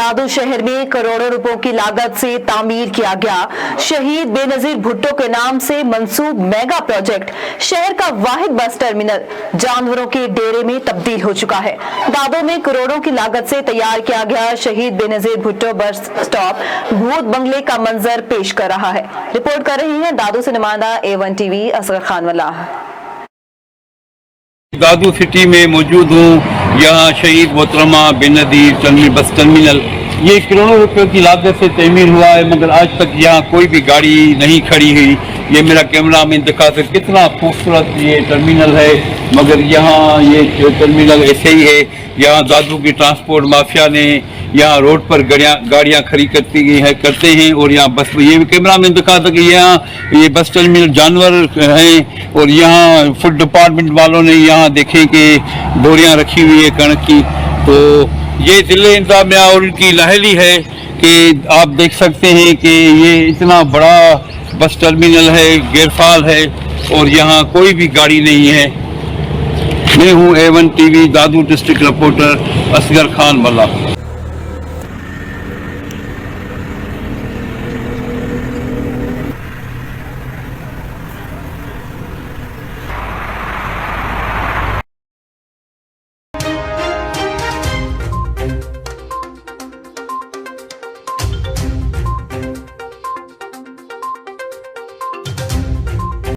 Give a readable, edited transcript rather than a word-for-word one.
दादू शहर में करोड़ों रुपयों की लागत से तामीर किया गया शहीद बेनजीर भुट्टो के नाम से मंसूब मेगा प्रोजेक्ट शहर का वाहिद बस टर्मिनल जानवरों के डेरे में तब्दील हो चुका है। दादू में करोड़ों की लागत से तैयार किया गया शहीद बेनजीर भुट्टो बस स्टॉप भूत बंगले का मंजर पेश कर रहा है। रिपोर्ट कर रहे हैं दादू से नुमाइंदा A1 TV असगर खान वाला। दादू सिटी में मौजूद हूँ। यहाँ शहीद मोहतरमा बेनजीर बस टर्मिनल ये करोड़ों रुपयों की लागत से तमीर हुआ है, मगर आज तक यहाँ कोई भी गाड़ी नहीं खड़ी हुई। ये मेरा कैमरा में दिखा कर कितना खूबसूरत ये टर्मिनल है, मगर यहाँ ये टर्मिनल ऐसे ही है। यहाँ दादू की ट्रांसपोर्ट माफिया ने यहाँ रोड पर गाड़ियाँ खड़ी करते हैं और यहाँ बस ये कैमरा में दिखा था कि यहाँ ये बस टर्मिनल जानवर हैं और यहाँ फूड डिपार्टमेंट वालों ने यहाँ देखे कि बोरियाँ रखी हुई है कणक की। तो ये जिले इंतजामिया और उनकी लाहली है कि आप देख सकते हैं कि ये इतना बड़ा बस टर्मिनल है, गैरफाल है और यहाँ कोई भी गाड़ी नहीं है। मैं हूँ A1 TV दादू डिस्ट्रिक्ट रिपोर्टर असगर खान वाला।